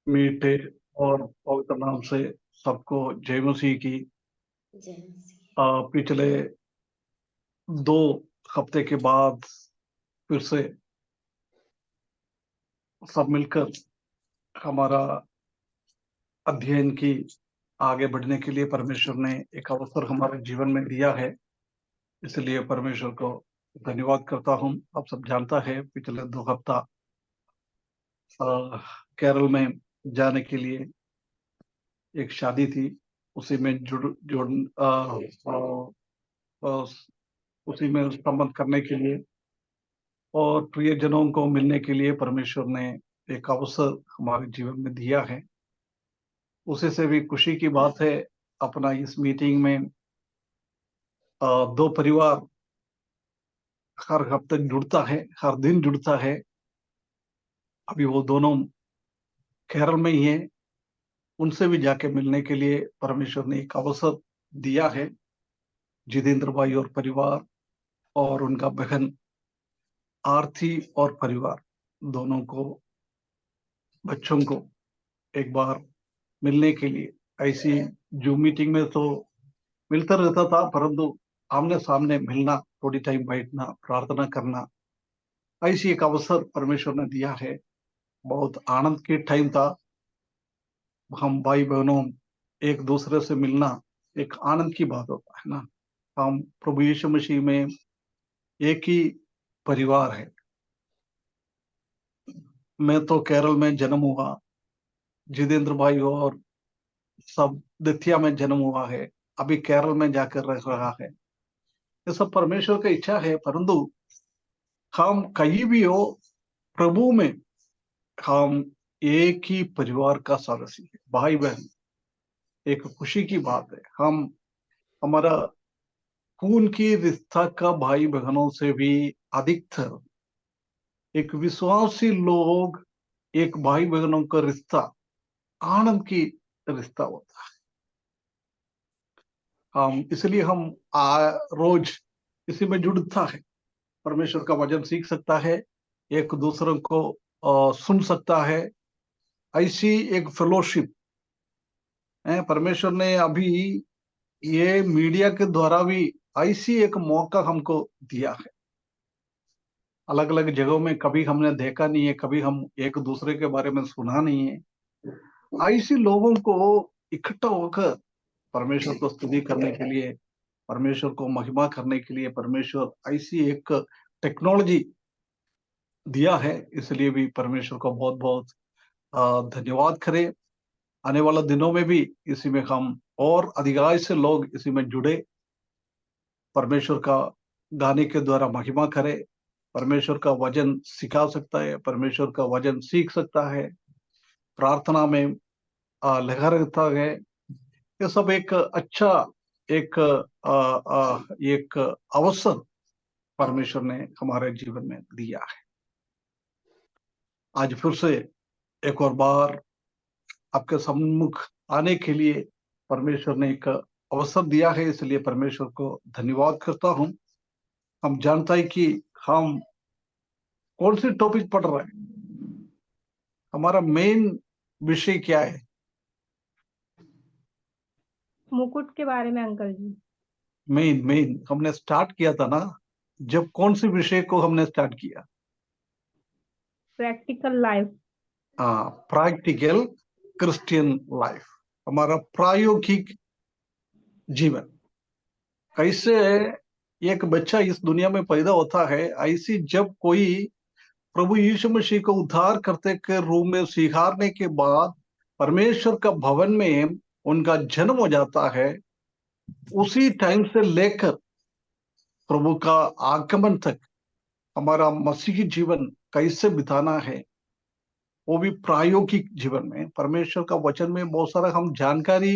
मीठे और पवित्र नाम से सबको जय मसीह की। जय मसीह। पिछले 2 हफ्ते के बाद फिर से सब मिलकर हमारा अध्ययन की आगे बढ़ने के लिए परमेश्वर ने एक अवसर हमारे जीवन में दिया है, इसलिए परमेश्वर को धन्यवाद करता हूँ। आप सब जानता है पिछले 2 हफ्ता केरल में जाने के लिए एक शादी थी, उसी में जुड़ उसी में संबंध करने के लिए और प्रियजनों को मिलने के लिए परमेश्वर ने एक अवसर हमारे जीवन में दिया है। उसी से भी खुशी की बात है, अपना इस मीटिंग में 2 परिवार हर हफ्ते जुड़ता है, हर दिन जुड़ता है। अभी वो दोनों केरल में ही है, उनसे भी जाके मिलने के लिए परमेश्वर ने एक अवसर दिया है। जितेंद्र भाई और परिवार और उनका बहन आरती और परिवार दोनों को, बच्चों को एक बार मिलने के लिए, ऐसी जूम मीटिंग में तो मिलता रहता था, परंतु आमने सामने मिलना, थोड़ी टाइम बैठना, प्रार्थना करना, ऐसी एक अवसर परमेश्वर ने दिया है। बहुत आनंद के टाइम था। हम भाई बहनों एक दूसरे से मिलना एक आनंद की बात होता है ना। हम प्रभु यीशु मसीह में एक ही परिवार है। मैं तो केरल में जन्म हुआ, जितेंद्र भाई और सब दतिया में जन्म हुआ है, अभी केरल में जाकर रह रहा है। ये सब परमेश्वर की इच्छा है, परंतु हम कहीं भी हो, प्रभु में हम एक ही परिवार का सदस्य है, भाई बहन। एक खुशी की बात है, हम हमारा खून की रिश्ता का भाई बहनों से भी अधिकतर एक विश्वासी लोग, एक भाई बहनों का रिश्ता आनंद की रिश्ता होता है। हम इसलिए हम रोज इसी में जुड़ता है, परमेश्वर का वचन सीख सकता है, एक दूसरे को सुन सकता है। ऐसी एक फेलोशिप है परमेश्वर ने अभी ये मीडिया के द्वारा भी ऐसी एक मौका हमको दिया है। अलग अलग जगहों में कभी हमने देखा नहीं है, कभी हम एक दूसरे के बारे में सुना नहीं है। ऐसे लोगों को इकट्ठा होकर परमेश्वर को स्तुति करने के लिए, परमेश्वर को महिमा करने के लिए परमेश्वर ऐसी एक टेक्नोलॉजी दिया है, इसलिए भी परमेश्वर को बहुत बहुत धन्यवाद करें। आने वाला दिनों में भी इसी में हम और अधिकांश से लोग इसी में जुड़े, परमेश्वर का गाने के द्वारा महिमा करे। परमेश्वर का वचन सिखा सकता है, परमेश्वर का वचन सीख सकता है, प्रार्थना में लगा रहता है। ये सब एक अच्छा एक एक अवसर परमेश्वर ने हमारे जीवन में दिया है। आज फिर से एक और बार आपके सम्मुख आने के लिए परमेश्वर ने एक अवसर दिया है, इसलिए परमेश्वर को धन्यवाद करता हूं। हम जानता है कि हम कौन सी टॉपिक पढ़ रहे हैं, हमारा मेन विषय क्या है। मुकुट के बारे में अंकल जी। मेन मेन हमने स्टार्ट किया था ना, जब कौन से विषय को हमने स्टार्ट किया? Practical life. हाँ, प्रैक्टिकल क्रिश्चियन लाइफ, हमारा प्रायोगिक जीवन। कैसे एक बच्चा इस दुनिया में पैदा होता है, ऐसी जब कोई प्रभु यीशु मसीह को उद्धार करते के रूप में स्वीकारने के बाद परमेश्वर का भवन में उनका जन्म हो जाता है, उसी टाइम से लेकर प्रभु का आगमन तक हमारा मसीही जीवन कैसे बिताना है, वो भी प्रायोगिक जीवन में। परमेश्वर का वचन में बहुत सारा हम जानकारी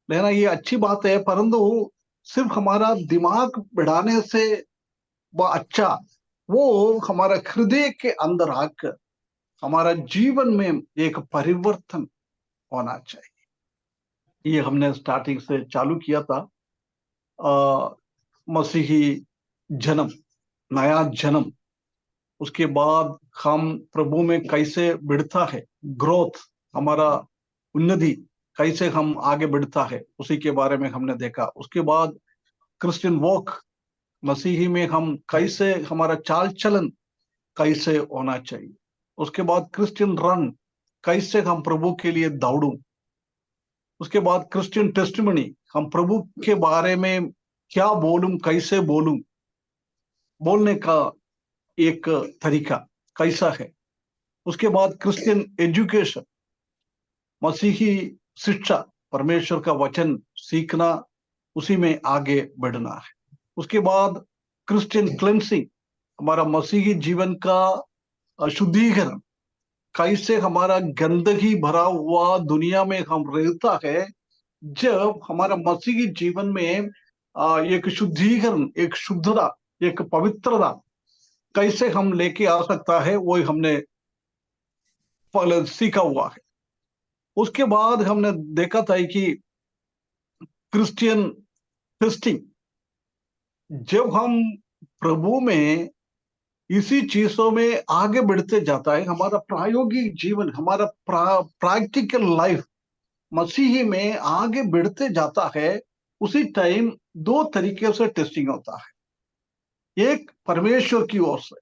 लेना ये अच्छी बात है, परंतु सिर्फ हमारा दिमाग बढ़ाने से वह अच्छा, वो हमारा हृदय के अंदर आकर हमारा जीवन में एक परिवर्तन होना चाहिए। ये हमने स्टार्टिंग से चालू किया था। मसीही जन्म, नया जन्म, उसके बाद हम प्रभु में कैसे बढ़ता है, ग्रोथ, हमारा उन्नति कैसे हम आगे बढ़ता है उसी के बारे में हमने देखा। उसके बाद क्रिश्चियन वॉक, मसीही में हम कैसे, हमारा चाल चलन कैसे होना चाहिए। उसके बाद क्रिश्चियन रन, कैसे हम प्रभु के लिए दौड़ूं। उसके बाद क्रिश्चियन टेस्टिमनी, हम प्रभु के बारे में क्या बोलूं, कैसे बोलूं, बोलने का एक तरीका कैसा है। उसके बाद क्रिश्चियन एजुकेशन, मसीही शिक्षा, परमेश्वर का वचन सीखना, उसी में आगे बढ़ना है। उसके बाद क्रिश्चियन क्लेंसिंग, हमारा मसीही जीवन का शुद्धिकरण, कैसे हमारा गंदगी भरा हुआ दुनिया में हम रहता है, जब हमारा मसीही जीवन में एक शुद्धिकरण, एक शुद्धता, एक पवित्रता कैसे हम लेके आ सकता है, वो हमने पहले सीखा हुआ है। उसके बाद हमने देखा था कि क्रिश्चियन टेस्टिंग, जब हम प्रभु में इसी चीजों में आगे बढ़ते जाता है, हमारा प्रायोगिक जीवन, हमारा प्रैक्टिकल लाइफ मसीही में आगे बढ़ते जाता है, उसी टाइम दो तरीके से टेस्टिंग होता है। एक परमेश्वर की ओर से,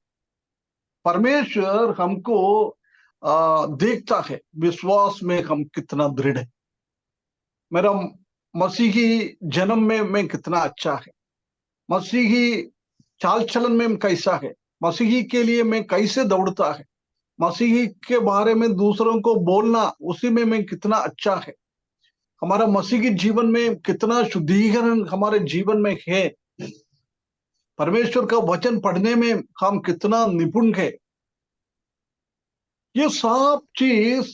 परमेश्वर हमको देखता है विश्वास में हम कितना दृढ़ है, मेरा मसीही जन्म में मैं कितना अच्छा है, मसीही चाल चलन में कैसा है, मसीही के लिए मैं कैसे दौड़ता है, मसीही के बारे में दूसरों को बोलना, उसी में मैं कितना अच्छा है, हमारा मसीही जीवन में कितना शुद्धिकरण हमारे जीवन में है, परमेश्वर का वचन पढ़ने में हम कितना निपुण है। ये सब चीज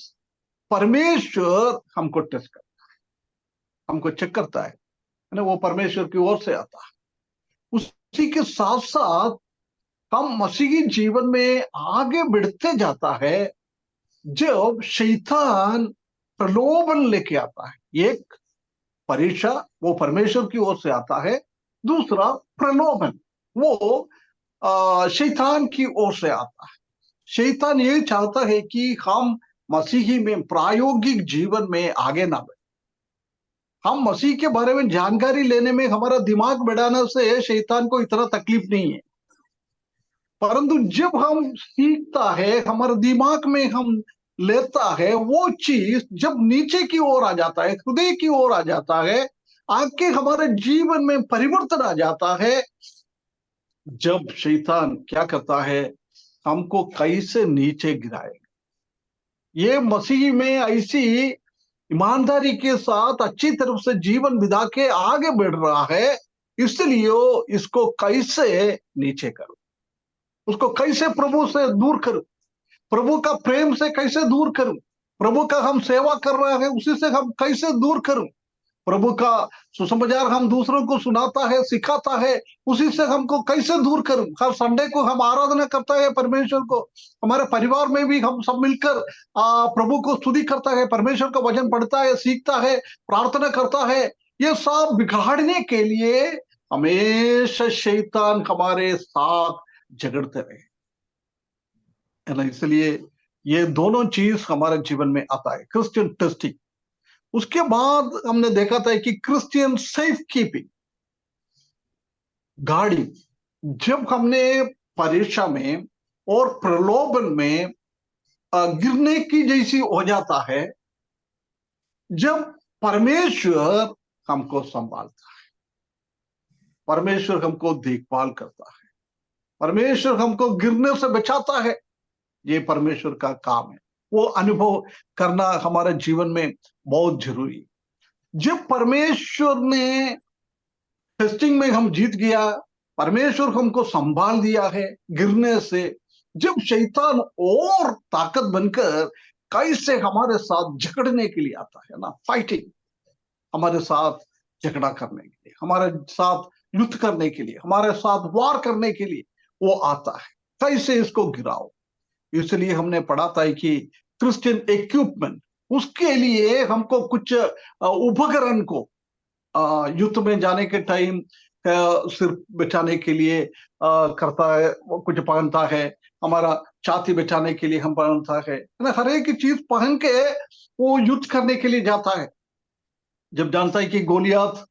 परमेश्वर हमको टेस्ट करता है, हमको चेक करता है ना, वो परमेश्वर की ओर से आता है। उसी के साथ साथ हम मसीही जीवन में आगे बढ़ते जाता है, जब शैतान प्रलोभन लेके आता है। एक परीक्षा वो परमेश्वर की ओर से आता है, दूसरा प्रलोभन वो शैतान की ओर से आता है। शैतान ये चाहता है कि हम मसीही में प्रायोगिक जीवन में आगे ना बढ़े। हम मसीह के बारे में जानकारी लेने में हमारा दिमाग बढ़ाने से शैतान को इतना तकलीफ नहीं है, परंतु जब हम सीखता है, हमारे दिमाग में हम लेता है, वो चीज जब नीचे की ओर आ जाता है, हृदय की ओर आ जाता है, आके हमारे जीवन में परिवर्तन आ जाता है, जब शैतान क्या करता है, हमको कैसे नीचे गिराएगा। ये मसीह में ऐसी ईमानदारी के साथ अच्छी तरफ से जीवन बिता के आगे बढ़ रहा है, इसलिए इसको कैसे नीचे करूं, उसको कैसे प्रभु से दूर करूं, प्रभु का प्रेम से कैसे दूर करूं, प्रभु का हम सेवा कर रहे हैं उसी से हम कैसे दूर करूं, प्रभु का सुसमाचार हम दूसरों को सुनाता है, सिखाता है, उसी से हमको कैसे दूर करूं। हर संडे को हम आराधना करता है परमेश्वर को, हमारे परिवार में भी हम सब मिलकर प्रभु को स्तुति करता है, परमेश्वर का वचन पढ़ता है, सीखता है, प्रार्थना करता है। ये सब बिगाड़ने के लिए हमेशा शैतान हमारे साथ झगड़ते रहे, है ना। इसलिए ये दोनों चीज हमारे जीवन में आता है, क्रिश्चियन टेस्टिंग। उसके बाद हमने देखा था कि क्रिश्चियन सेफ कीपिंग, गाड़ी, जब हमने परीक्षा में और प्रलोभन में गिरने की जैसी हो जाता है, जब परमेश्वर हमको संभालता है, परमेश्वर हमको देखभाल करता है, परमेश्वर हमको गिरने से बचाता है, ये परमेश्वर का काम है। वो अनुभव करना हमारे जीवन में बहुत जरूरी है। जब परमेश्वर ने टेस्टिंग में हम जीत गया, परमेश्वर हमको संभाल दिया है गिरने से, जब शैतान और ताकत बनकर कैसे हमारे साथ झगड़ने के लिए आता है ना, फाइटिंग, हमारे साथ झगड़ा करने के लिए, हमारे साथ युद्ध करने के लिए, हमारे साथ वार करने के लिए वो आता है, कैसे इसको गिराओ। इसलिए हमने पढ़ा था कि क्रिश्चियन इक्विपमेंट, उसके लिए हमको कुछ उपकरण को युद्ध में जाने के टाइम सिर बचाने के लिए करता है, वो कुछ पहनता है, हमारा छाती बचाने के लिए हम पहनता है ना, हर एक चीज पहन के वो युद्ध करने के लिए जाता है। जब जानता है कि गोलियत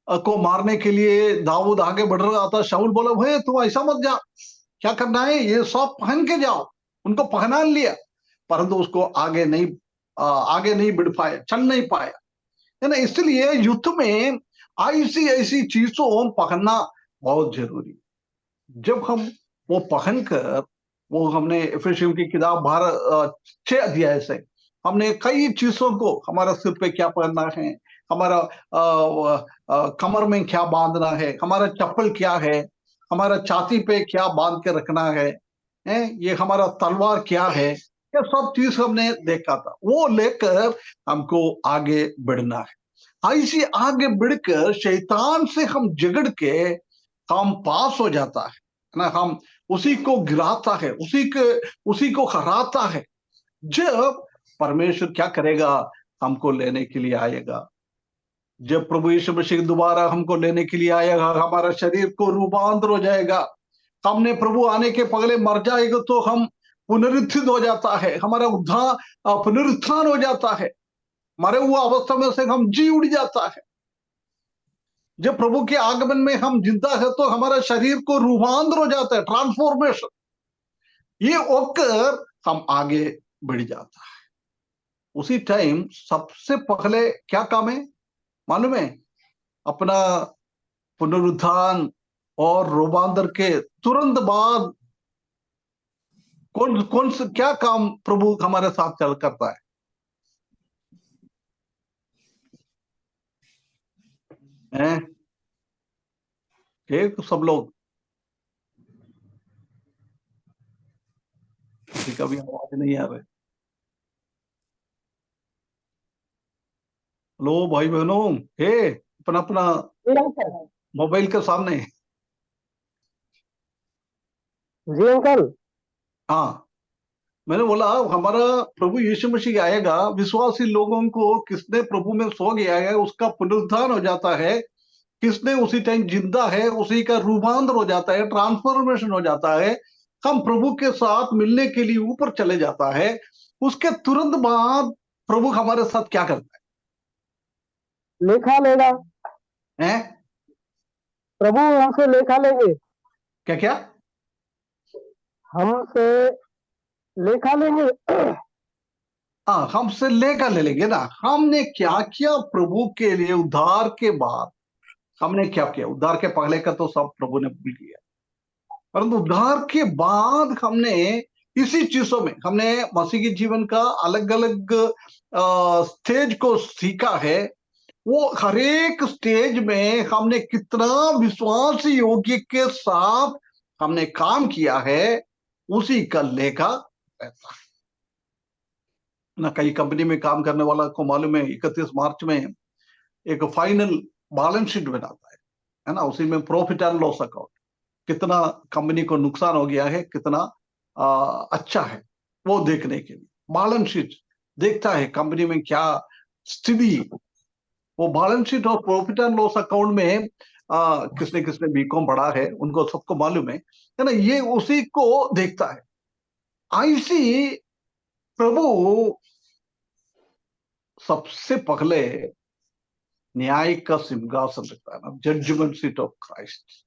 को मारने के लिए दाऊद आगे बढ़ रहा था, शाऊल बोला भाई तुम ऐसा मत जा, क्या करना है ये सब पहन के जाओ, उनको पहना लिया, परंतु उसको आगे नहीं बढ़ पाया, चल नहीं पाया, है ना। इसलिए युद्ध में ऐसी ऐसी चीजों पहनना बहुत जरूरी। जब हम वो पहनकर, वो हमने एफेसियों की किताब 6 अध्याय से हमने कई चीजों को, हमारा सिर पे क्या पहनना है, हमारा कमर में क्या बांधना है, हमारा चप्पल क्या है, हमारा छाती पे क्या बांध के रखना है, ये हमारा तलवार क्या है, ये सब चीज हमने देखा था। वो लेकर हमको आगे बढ़ना है। ऐसे आगे बढ़कर शैतान से हम झगड़ के हम पास हो जाता है ना, हम उसी को गिराता है, उसी को हराता है। जब परमेश्वर क्या करेगा, हमको लेने के लिए आएगा। जब प्रभु यीशु मसीह दोबारा हमको लेने के लिए आएगा, हमारा शरीर को रूपांतर हो जाएगा। हमने प्रभु आने के पहले मर जाएगा तो हम पुनरुत्थित हो जाता है, हमारा उद्धार पुनरुत्थान हो जाता है, मरे हुए अवस्था में से हम जी उड़ जाता है। जब प्रभु के आगमन में हम जिंदा है तो हमारा शरीर को रूपांतर हो जाता है, ट्रांसफॉर्मेशन। ये होकर हम आगे बढ़ जाता है। उसी टाइम सबसे पहले क्या काम है मालूम है? अपना पुनरुत्थान और रूपांतर के तुरंत बाद कौन कौन से क्या काम प्रभु हमारे साथ चल करता है? हैं? एक सब लोग, किसी का भी आवाज नहीं आ रहा है। हेलो भाई बहनों, हे अपना अपना मोबाइल के सामने। जी अंकल। हाँ, मैंने बोला हमारा प्रभु यीशु मसीह आएगा, विश्वासी लोगों को किसने प्रभु में सो गया है उसका पुनरुत्थान हो जाता है, किसने उसी टाइम जिंदा है उसी का रूपांतर हो जाता है, ट्रांसफॉर्मेशन हो जाता है, हम प्रभु के साथ मिलने के लिए ऊपर चले जाता है। उसके तुरंत बाद प्रभु हमारे साथ क्या करता लेखा लेगा। है? प्रभु हमसे लेखा लेंगे। क्या क्या? हमसे लेखा लेंगे। हाँ, हमसे लेकर ले लेंगे ना। हमने क्या किया प्रभु के लिए? उद्धार के बाद हमने क्या किया? उद्धार के पहले का तो सब प्रभु ने भूल गया, परंतु उद्धार के बाद हमने इसी चीजों में हमने मसीह के जीवन का अलग अलग स्टेज को सीखा है। वो हर एक स्टेज में हमने कितना विश्वास योग्य के साथ हमने काम किया है, उसी का लेखा रहता है ना। कई कंपनी में काम करने वाला को मालूम है 31 मार्च में एक फाइनल बैलेंस शीट बनाता है ना, उसी में प्रॉफिट एंड लॉस अकाउंट, कितना कंपनी को नुकसान हो गया है, कितना अच्छा है, वो देखने के लिए बैलेंस शीट देखता है कंपनी में क्या स्थिति। वो बैलेंस शीट और प्रॉफिट एंड लॉस अकाउंट में किसने किसने बीकॉम पढ़ा है उनको सबको मालूम है ना, ये उसी को देखता है। ऐसी प्रभु सबसे पहले न्याय का सिंहासन रखता है ना, जजमेंट सीट ऑफ क्राइस्ट।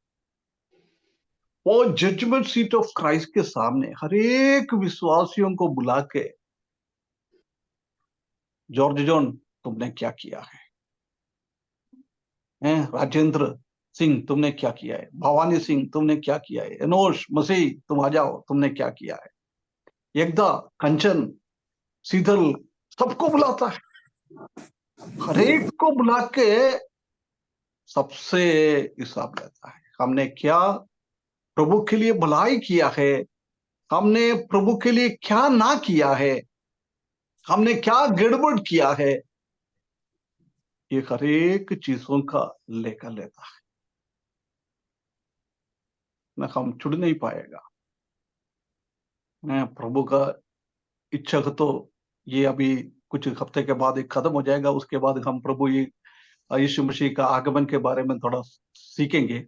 वो जजमेंट सीट ऑफ क्राइस्ट के सामने हर एक विश्वासियों को बुला के, जॉर्ज जॉन तुमने क्या किया है? राजेंद्र सिंह तुमने क्या किया है? भवानी सिंह तुमने क्या किया है? एनोश मसीह तुम आ जाओ, तुमने क्या किया है? एकदा कंचन शीतल सबको बुलाता है, हर एक को बुला के सबसे हिसाब लेता है। हमने क्या प्रभु के लिए भलाई किया है, हमने प्रभु के लिए क्या ना किया है, हमने क्या गड़बड़ किया है, ये हर एक चीजों का लेकर लेता है ना। हम छुड़ नहीं पाएगा प्रभु का इच्छा हो तो ये अभी कुछ हफ्ते के बाद एक खत्म हो जाएगा, उसके बाद हम प्रभु यीशु मसीह का आगमन के बारे में थोड़ा सीखेंगे।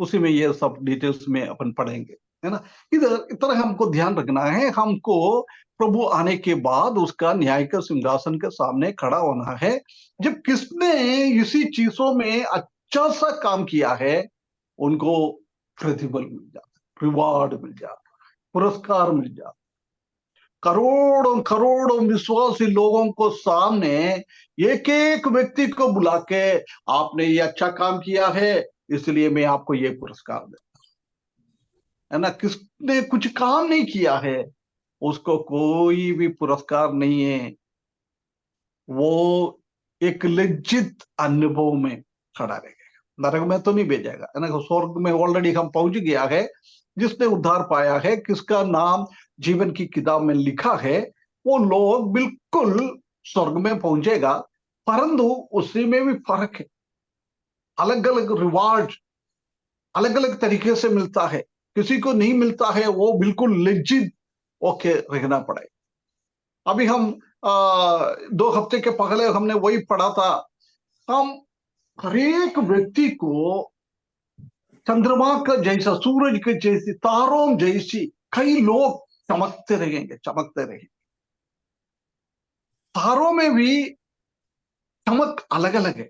उसी में ये सब डिटेल्स में अपन पढ़ेंगे, है ना। इधर हमको ध्यान रखना है, हमको प्रभु आने के बाद उसका न्याय के सिंहासन के सामने खड़ा होना है। जब किसने इसी चीजों में अच्छा सा काम किया है, उनको प्रतिफल मिल जाता है, रिवार्ड मिल जाता है, पुरस्कार मिल जाता है। करोड़ों करोड़ों विश्वासी लोगों को सामने एक एक व्यक्ति को बुला के, आपने ये अच्छा काम किया है, इसलिए मैं आपको ये पुरस्कार देता हूं, है ना। किसने कुछ काम नहीं किया है, उसको कोई भी पुरस्कार नहीं है। वो एक लज्जित अनुभव में खड़ा रहेगा, नरक में तो नहीं भेजेगा, है ना। स्वर्ग में ऑलरेडी हम पहुंच गया है। जिसने उद्धार पाया है, किसका नाम जीवन की किताब में लिखा है, वो लोग बिल्कुल स्वर्ग में पहुंचेगा। परंतु उसी में भी फर्क है, अलग अलग रिवार्ड अलग अलग तरीके से मिलता है। किसी को नहीं मिलता है, वो बिल्कुल लज्जित ओके रहना पड़ेगा। अभी हम 2 हफ्ते के पहले हमने वही पढ़ा था। हम हर एक व्यक्ति को चंद्रमा का जैसा, सूरज के जैसी, तारों जैसी कई लोग चमकते रहेंगे, चमकते रहेंगे। तारों में भी चमक अलग अलग है।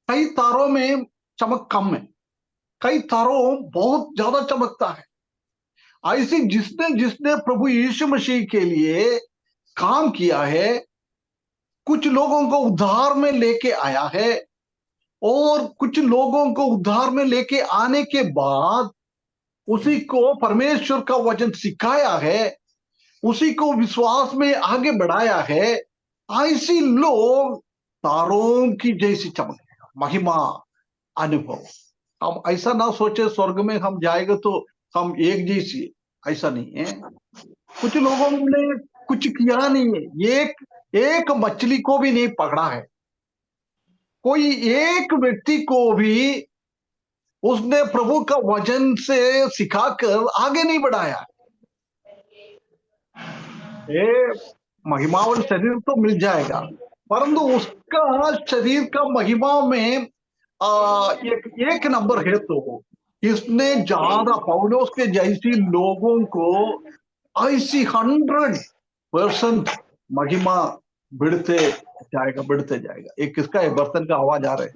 कई तारों में चमक कम है, कई तारों बहुत ज्यादा चमकता है। ऐसे जिसने जिसने प्रभु यीशु मसीह के लिए काम किया है, कुछ लोगों को उद्धार में लेके आया है, और कुछ लोगों को उद्धार में लेके आने के बाद उसी को परमेश्वर का वचन सिखाया है, उसी को विश्वास में आगे बढ़ाया है। ऐसी लोग तारों की जैसी चमक, महिमा, अनुभव। हम ऐसा ना सोचे स्वर्ग में हम जाएंगे तो हम एक जैसी, ऐसा नहीं है। कुछ लोगों ने कुछ किया नहीं है, एक मछली को भी नहीं पकड़ा है, कोई एक व्यक्ति को भी उसने प्रभु का वचन से सिखाकर आगे नहीं बढ़ाया। ये महिमावान शरीर तो मिल जाएगा, परंतु उसका शरीर का महिमा में एक नंबर है। तो इसने ज्यादा पौलुस के जैसी लोगों को ऐसी 100% महिमा बढ़ते जाएगा। एक किसका है, बर्तन का आवाज आ रहा है।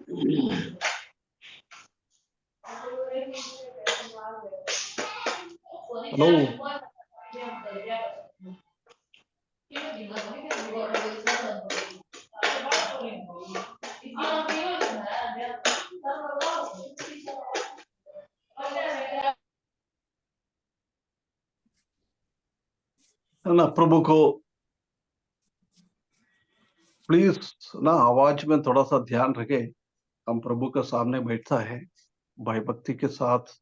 हेलो, है ना। प्रभु को प्लीज ना आवाज में थोड़ा सा ध्यान रखे। हम प्रभु के सामने बैठता है, भाई भक्ति के साथ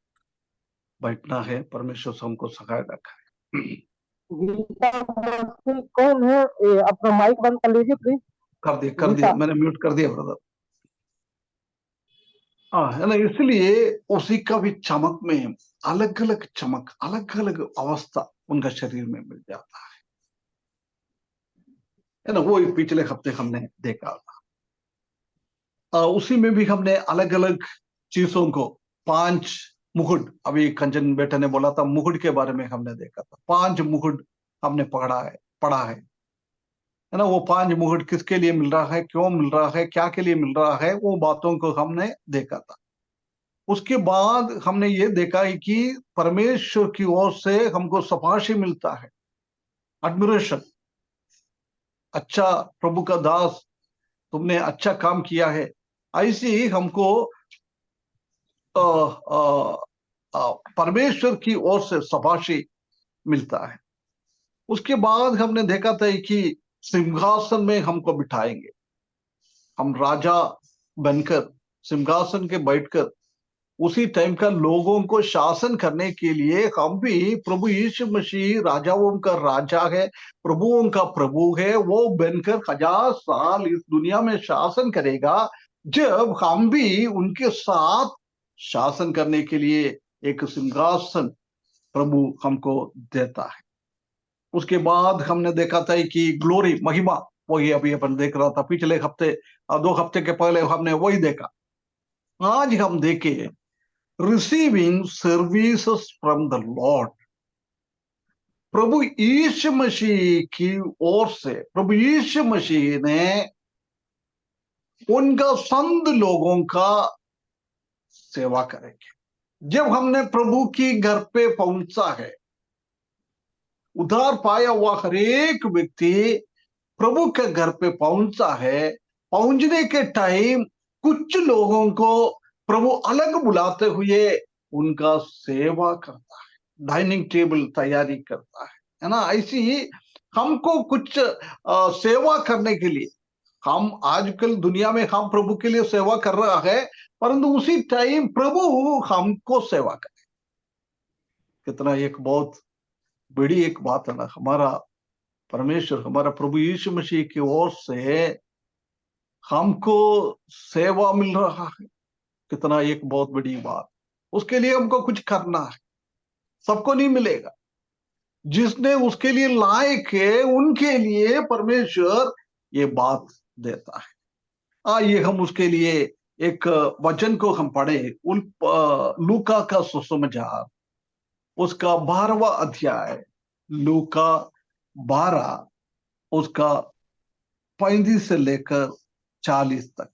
बैठना है। परमेश्वर से हमको सिखाया रखा है। गीता मसीह कौन है? अपना माइक बंद कर लीजिए प्लीज। कर दिया, मैंने म्यूट कर दिया ब्रदर। हाँ, है ना। इसलिए उसी का भी चमक में अलग अलग चमक, अलग अलग अवस्था उनका शरीर में मिल जाता है ना। वो पिछले हफ्ते हमने देखा था। उसी में भी हमने अलग अलग चीजों को, 5 मुकुट, अभी कंचन बेटा ने बोला था मुकुट के बारे में हमने देखा था। 5 मुकुट हमने पढ़ा है ना। वो 5 मुकुट किसके लिए मिल रहा है, क्यों मिल रहा है, क्या के लिए मिल रहा है, वो बातों को हमने देखा था। उसके बाद हमने ये देखा है कि परमेश्वर की ओर से हमको शाबाशी मिलता है, एडमिरेशन। अच्छा प्रभु का दास, तुमने अच्छा काम किया है, ऐसे ही हमको परमेश्वर की ओर से शाबाशी मिलता है। उसके बाद हमने देखा था कि सिंहासन में हमको बिठाएंगे। हम राजा बनकर सिंहासन के बैठकर उसी टाइम का लोगों को शासन करने के लिए, हम भी प्रभु यीशु मसीह राजाओं का राजा है, प्रभुओं का प्रभु है, वो बनकर 1000 साल इस दुनिया में शासन करेगा। जब हम भी उनके साथ शासन करने के लिए एक सिंहासन प्रभु हमको देता है। उसके बाद हमने देखा था कि ग्लोरी, महिमा, वही अभी अपन देख रहा था पिछले हफ्ते, 2 हफ्ते के पहले हमने वही देखा। आज हम देखे receiving services from the Lord. प्रभु यीशु मसीह की ओर से प्रभु यीशु मसीह ने उनका संत लोगों का सेवा करेंगे। जब हमने प्रभु की घर पे पहुंचा है, उद्धार पाया हुआ हर एक व्यक्ति प्रभु के घर पे पहुंचा है। पहुंचने के टाइम कुछ लोगों को प्रभु अलग बुलाते हुए उनका सेवा करता है, डाइनिंग टेबल तैयारी करता है ना। ऐसी ही हमको कुछ सेवा करने के लिए, हम आजकल दुनिया में हम प्रभु के लिए सेवा कर रहा है, परंतु उसी टाइम प्रभु हमको सेवा करे। कितना एक बहुत बड़ी एक बात है ना, हमारा परमेश्वर, हमारा प्रभु यीशु मसीह की ओर से हमको सेवा मिल रहा है। कितना एक बहुत बड़ी बात। उसके लिए हमको कुछ करना है, सबको नहीं मिलेगा। जिसने उसके लिए लायक है उनके लिए परमेश्वर ये बात देता है। आइए हम उसके लिए एक वचन को हम पढ़े, लूका का सुसमाचार, उसका 12वां अध्याय, लूका 12, उसका 35 से लेकर 40 तक।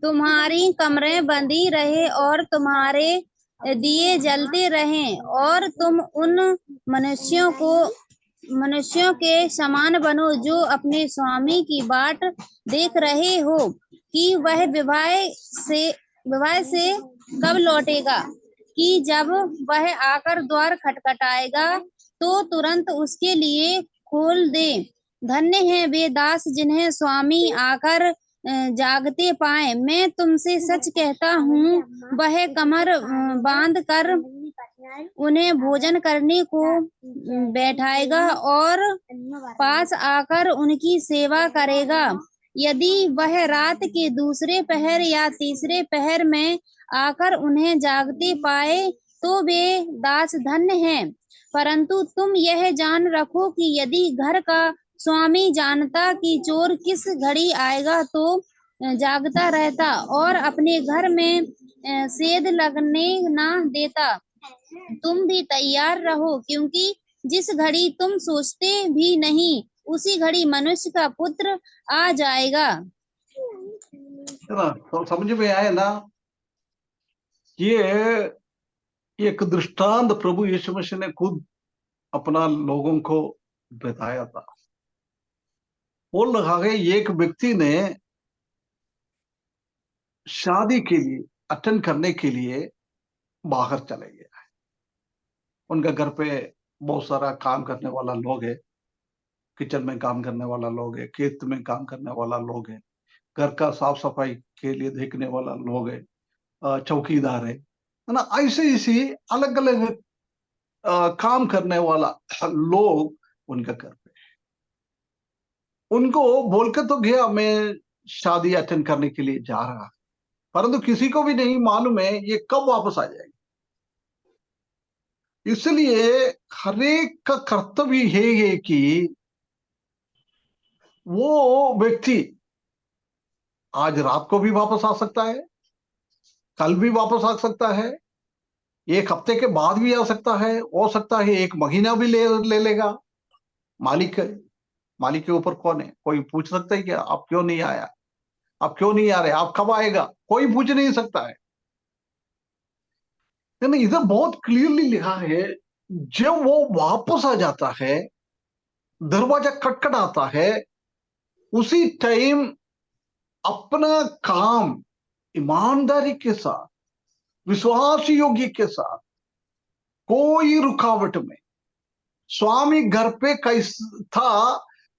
तुम्हारी कमरें बंदी रहे और तुम्हारे दिए जलते रहें, और तुम उन मनुष्यों के समान बनो जो अपने स्वामी की बाट देख रहे हो कि वह विवाह से कब लौटेगा, कि जब वह आकर द्वार खटखटाएगा तो तुरंत उसके लिए खोल दे। धन्य हैं वे दास जिन्हें स्वामी आकर जागते पाए। मैं तुमसे सच कहता हूँ, वह कमर बांध कर उन्हें भोजन करने को बैठाएगा और पास आकर उनकी सेवा करेगा। यदि वह रात के दूसरे पहर या तीसरे पहर में आकर उन्हें जागते पाए तो वे दास धन्य हैं। परंतु तुम यह जान रखो कि यदि घर का स्वामी जानता कि चोर किस घड़ी आएगा तो जागता रहता और अपने घर में सेध लगने ना देता। तुम भी तैयार रहो, क्योंकि जिस घड़ी तुम सोचते भी नहीं उसी घड़ी मनुष्य का पुत्र आ जाएगा। तो समझ में आए ना, ये एक दृष्टांत प्रभु यीशु मसीह ने खुद अपना लोगों को बताया था। बोल रहा है, एक व्यक्ति ने शादी के लिए अटेंड करने के लिए बाहर चले गया है। उनका घर पे बहुत सारा काम करने वाला लोग है, किचन में काम करने वाला लोग है, खेत में काम करने वाला लोग है, घर का साफ सफाई के लिए देखने वाला लोग है, चौकीदार है ना। ऐसे अलग अलग काम करने वाला लोग उनका घर पे। उनको बोलकर तो गया मैं शादी अटेंड करने के लिए जा रहा, परंतु किसी को भी नहीं मालूम है ये कब वापस आ जाएगी। इसलिए हर एक का कर्तव्य है कि वो व्यक्ति आज रात को भी वापस आ सकता है, कल भी वापस आ सकता है, एक हफ्ते के बाद भी आ सकता है, हो सकता है एक महीना भी ले लेगा। मालिक के ऊपर कौन है? कोई पूछ सकता है क्या आप क्यों नहीं आया, आप क्यों नहीं आ रहे, आप कब आएगा? कोई पूछ नहीं सकता है। इधर बहुत क्लियरली लिखा है, जब वो वापस आ जाता है, दरवाजा खटखटाता है, उसी टाइम अपना काम ईमानदारी के साथ, विश्वास योग्य के साथ, कोई रुकावट में, स्वामी घर पे कैसे था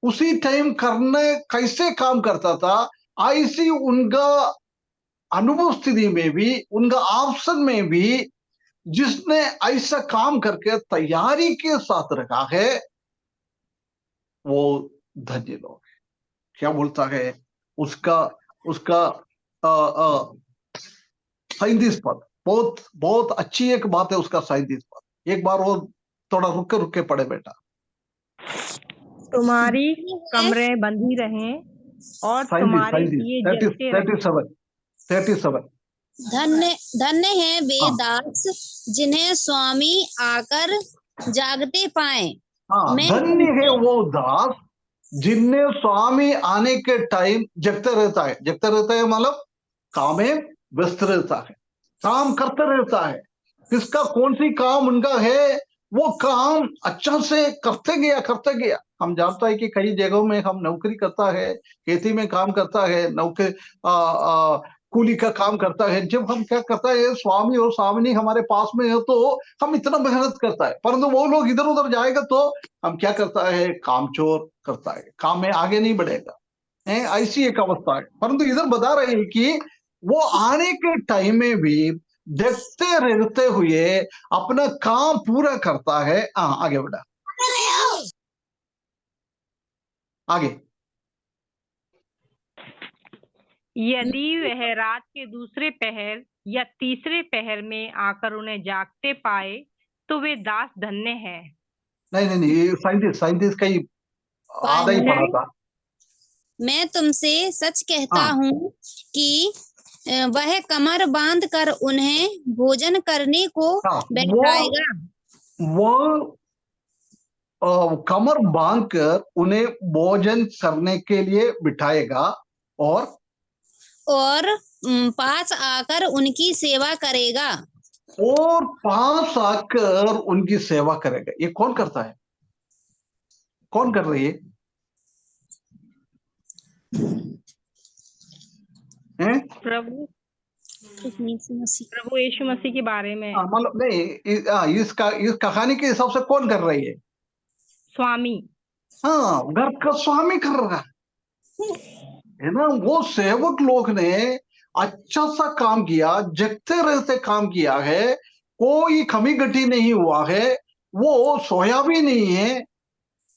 उसी टाइम करने कैसे काम करता था, ऐसी उनका अनुपस्थिति में भी, उनका ऑप्शन में भी जिसने ऐसा काम करके तैयारी के साथ रखा है, वो धन्य लोग है। क्या बोलता है उसका 37 पद, बहुत अच्छी एक बात है उसका 37 पद। एक बार वो थोड़ा रुक के पढ़े बेटा। तुम्हारी कमरें बंधी रहें और 37 तुम्हारे 37 लिए 30 जगते रहे। 37 37 धन्य धन्य है वे हाँ दास जिन्हें स्वामी आकर जागते पाए। हाँ, मैं धन्य है तुमसे वो दास जिनने स्वामी आने के टाइम जगते रहता है। जगते रहता है मतलब काम में व्यस्त रहता है, काम करते रहता है। किसका कौन सी काम उनका है, वो काम अच्छा से करते गया। हम जानता है कि कई जगहों में हम नौकरी करता है, खेती में काम करता है, नौकरी कूली का काम करता है। जब हम क्या करता है, स्वामी और स्वामिनी हमारे पास में है तो हम इतना मेहनत करता है, परंतु वो लोग इधर उधर जाएगा तो हम क्या करता है, कामचोर करता है, काम में आगे नहीं बढ़ेगा। ऐसी एक अवस्था है। परंतु इधर बता रहे हैं कि वो आने के टाइम में भी देखते रहते हुए अपना काम पूरा करता है। आगे बढ़ा, आगे। यदि वह रात के दूसरे पहर या तीसरे पहर में आकर उन्हें जागते पाए तो वे दास धन्य है। नहीं, ये साइंटिस्ट का ही आधा ही पढ़ा था। मैं तुमसे सच कहता हाँ हूँ कि वह कमर बांध कर उन्हें भोजन करने को हाँ, बैठाएगा। वो कमर बांध कर उन्हें भोजन करने के लिए बिठाएगा और पास आकर उनकी सेवा करेगा। और पास आकर उनकी सेवा करेगा। ये कौन करता है, कौन कर रही है? प्रभु प्रभु यीशु मसीह के बारे में। मतलब नहीं, इस कहानी के हिसाब से कौन कर रही है? स्वामी। हाँ, घर का स्वामी कर रहा है ना। वो सेवक लोग ने अच्छा सा काम किया, जगते रहते काम किया है, कोई कमी घटी नहीं हुआ है, वो सोया भी नहीं है,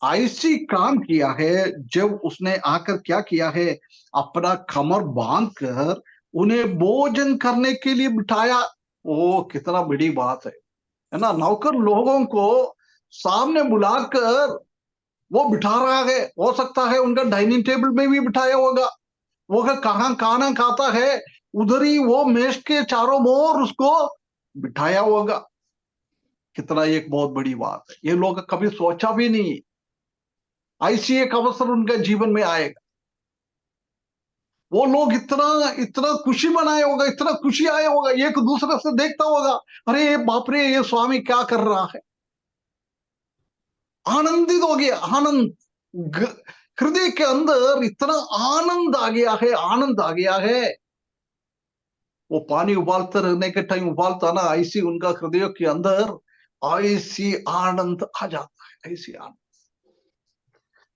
ऐसी काम किया है। जब उसने आकर क्या किया है, अपना कमर बांध कर उन्हें भोजन करने के लिए बिठाया। ओ, कितना बड़ी बात है ना। नौकर लोगों को सामने बुलाकर वो बिठा रहा है। हो सकता है उनका डाइनिंग टेबल में भी बिठाया होगा। वो अगर कहाँ खाना खाता है उधर ही वो मेज के चारों ओर उसको बिठाया होगा। कितना एक बहुत बड़ी बात है। ये लोग कभी सोचा भी नहीं ऐसी एक अवसर उनके जीवन में आएगा। वो लोग इतना इतना खुशी मनाया होगा, इतना खुशी आया होगा, एक दूसरे से देखता होगा, अरे बाप रे, ये स्वामी क्या कर रहा है। आनंदित हो गया, आनंद हृदय के अंदर इतना आनंद आ गया है, आनंद आ गया है। वो पानी उबालते रहने के टाइम उबालता ना, ऐसी उनका हृदय के अंदर ऐसी आनंद आ जाता है, ऐसी आनंद।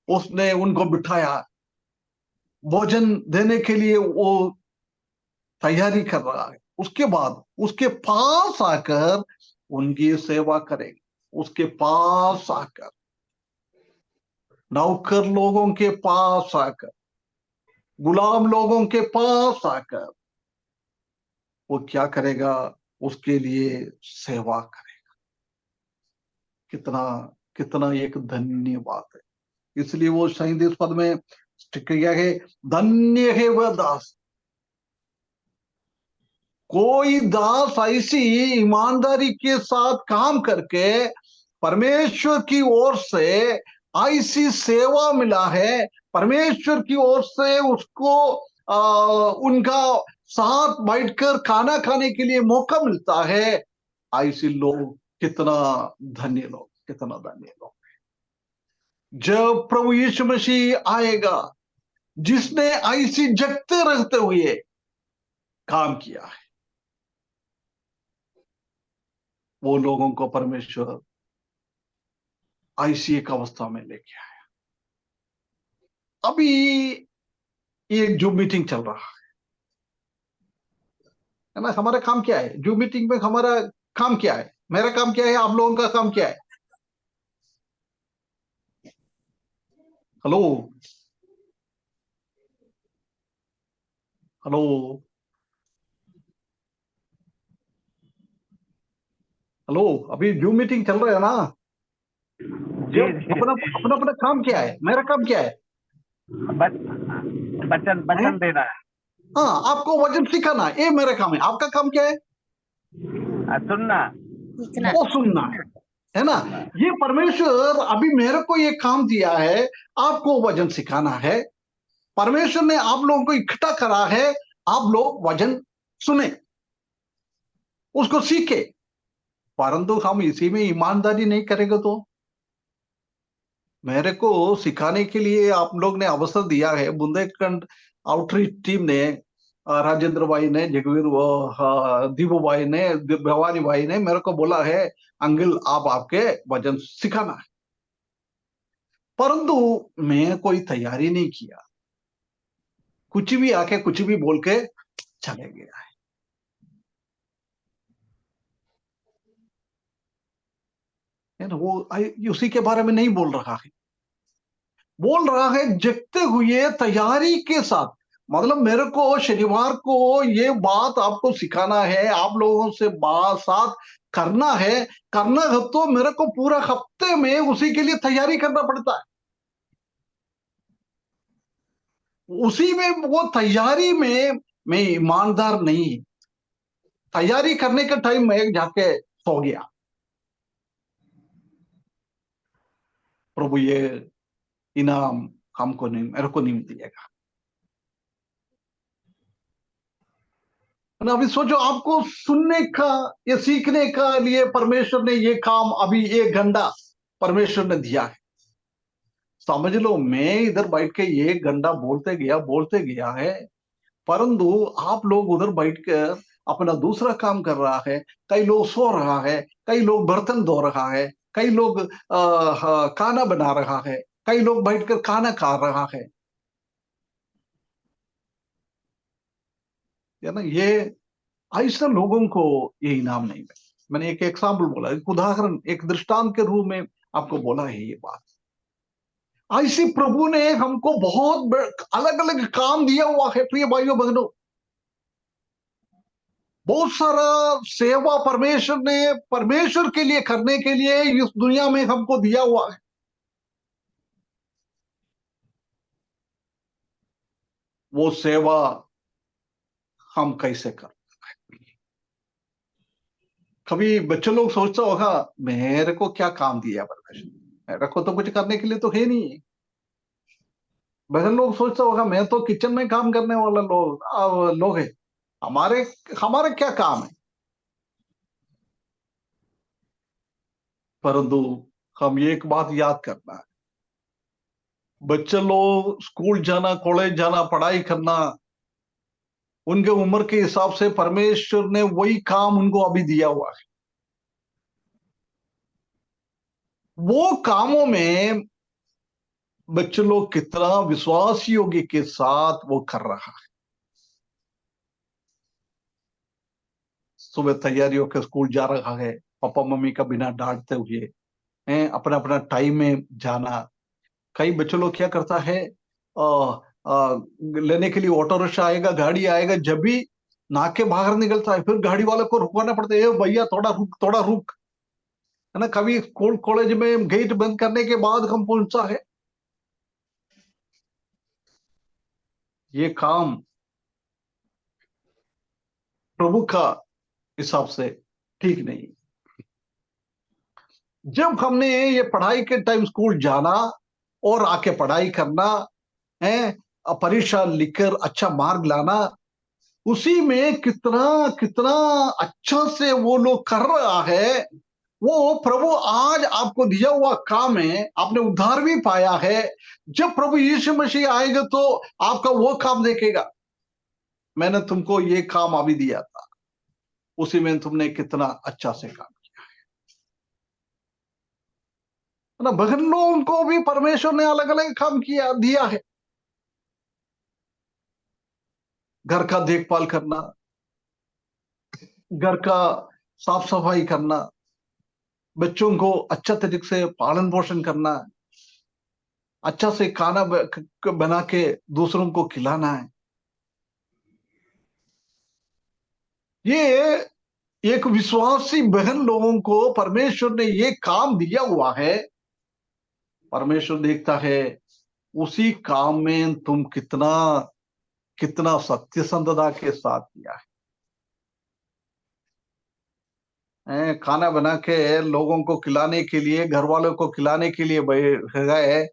उसने उनको बिठाया, भोजन देने के लिए वो तैयारी कर रहा है। उसके बाद उसके पास आकर उनकी सेवा करेगा। उसके पास आकर, नौकर लोगों के पास आकर, गुलाम लोगों के पास आकर वो क्या करेगा, उसके लिए सेवा करेगा। कितना कितना एक धन्य बात है। इसलिए वो 37 पद में क्या है, धन्य है वह दास। कोई दास ऐसी ईमानदारी के साथ काम करके परमेश्वर की ओर से ऐसी सेवा मिला है, परमेश्वर की ओर से उसको उनका साथ बैठकर खाना खाने के लिए मौका मिलता है। ऐसे लोग कितना धन्य लोग, कितना धन्य लोग। जब प्रभु यीशु मसीह आएगा, जिसने ऐसी जगते रहते हुए काम किया है, वो लोगों को परमेश्वर ऐसी एक अवस्था में लेके आया। अभी ये जूम मीटिंग चल रहा है ना। हमारा काम क्या है जूम मीटिंग में? हमारा काम क्या है, मेरा काम क्या है, आप लोगों का काम क्या है? Hello, hello, hello. अभी जूम मीटिंग चल रहा है ना। जब अपना अपना अपना काम क्या है, मेरा काम क्या है? वचन वचन देना है, हाँ, आपको वचन सिखाना, ये मेरा काम है। आपका काम क्या है? सुनना, सीखना। वो सुनना है ना। ये परमेश्वर अभी मेरे को ये काम दिया है, आपको वचन सिखाना है। परमेश्वर ने आप लोगों को इकट्ठा करा है, आप लोग वचन सुने, उसको सीखे। परंतु हम इसी में ईमानदारी नहीं करेंगे तो, मेरे को सिखाने के लिए आप लोग ने अवसर दिया है। बुंदेलखंड आउटरीच टीम ने, राजेंद्र भाई ने, जगवीर दीपू भाई ने, भवानी भाई ने मेरे को बोला है, अंकल आप आपके वचन सिखाना है। परंतु मैं कोई तैयारी नहीं किया, कुछ भी आके कुछ भी बोल के चले गया है ना। वो उसी के बारे में नहीं बोल रहा है, बोल रहा है जगते हुए तैयारी के साथ। मतलब मेरे को शनिवार को ये बात आपको सिखाना है, आप लोगों से बात साथ करना है। करना है तो मेरे को पूरा हफ्ते में उसी के लिए तैयारी करना पड़ता है। उसी में वो तैयारी में मैं ईमानदार नहीं, तैयारी करने के टाइम में जाके सो गया। प्रभु ये इनाम हमको नहीं, मेरे को नहीं दिएगा ना। अभी सोचो, आपको सुनने का, ये सीखने का लिए परमेश्वर ने ये काम अभी 1 घंटा परमेश्वर ने दिया है। समझ लो, मैं इधर बैठ के 1 घंटा बोलते गया है, परंतु आप लोग उधर बैठकर अपना दूसरा काम कर रहा है। कई लोग सो रहा है, कई लोग बर्तन धो रहा है, कई लोग खाना बना रहा है, कई लोग बैठकर खाना खा रहा है ना। ये ऐसा लोगों को ये इनाम नहीं मिला। मैंने एक एग्जाम्पल बोला, एक उदाहरण, एक दृष्टांत के रूप में आपको बोला है ये बात। ऐसी प्रभु ने हमको बहुत अलग अलग काम दिया हुआ है प्रिय भाइयों बहनों। बहुत सारा सेवा परमेश्वर ने परमेश्वर के लिए करने के लिए इस दुनिया में हमको दिया हुआ है। वो सेवा हम कैसे कर? कभी बच्चे लोग सोचता होगा, मेरे को क्या काम दिया परमेश्वर, मेरे को तो कुछ करने के लिए तो है नहीं। बहन लोग सोचता होगा, मैं तो किचन में काम करने वाला लोग है, हमारे हमारे क्या काम है। परंतु हम एक बात याद करना है, बच्चे लोग स्कूल जाना, कॉलेज जाना, पढ़ाई करना, उनके उम्र के हिसाब से परमेश्वर ने वही काम उनको अभी दिया हुआ है। वो कामों में बच्चे लोग कितना विश्वास योग्य के साथ वो कर रहा है। सुबह तैयारी होकर स्कूल जा रहा है, पापा मम्मी का बिना डांटते हुए, अपना अपना टाइम में जाना। कई बच्चे लोग क्या करता है, लेने के लिए ऑटो रिक्शा आएगा, गाड़ी आएगा, जब भी नाके बाहर निकलता है फिर गाड़ी वाले को रुकवाना पड़ता है, भैया थोड़ा रुक, है ना। कभी स्कूल कॉलेज में गेट बंद करने के बाद हम पहुंचता है। ये काम प्रभु का हिसाब से ठीक नहीं। जब हमने ये पढ़ाई के टाइम स्कूल जाना और आके पढ़ाई करना है, परीक्षा लिखकर अच्छा मार्क लाना, उसी में कितना कितना अच्छा से वो लोग कर रहा है। वो प्रभु आज आपको दिया हुआ काम है, आपने उद्धार भी पाया है। जब प्रभु यीशु मसीह आएगा तो आपका वो काम देखेगा, मैंने तुमको ये काम अभी दिया था, उसी में तुमने कितना अच्छा से काम किया है ना। बहन लोगों को भी परमेश्वर ने अलग अलग काम दिया है। घर का देखभाल करना, घर का साफ सफाई करना, बच्चों को अच्छा तरीके से पालन पोषण करना, अच्छा से खाना बना के दूसरों को खिलाना है। ये एक विश्वासी बहन लोगों को परमेश्वर ने ये काम दिया हुआ है। परमेश्वर देखता है उसी काम में तुम कितना कितना सत्यसंधता के साथ किया है। खाना बना के लोगों को खिलाने के लिए, घर वालों को खिलाने के लिए गए,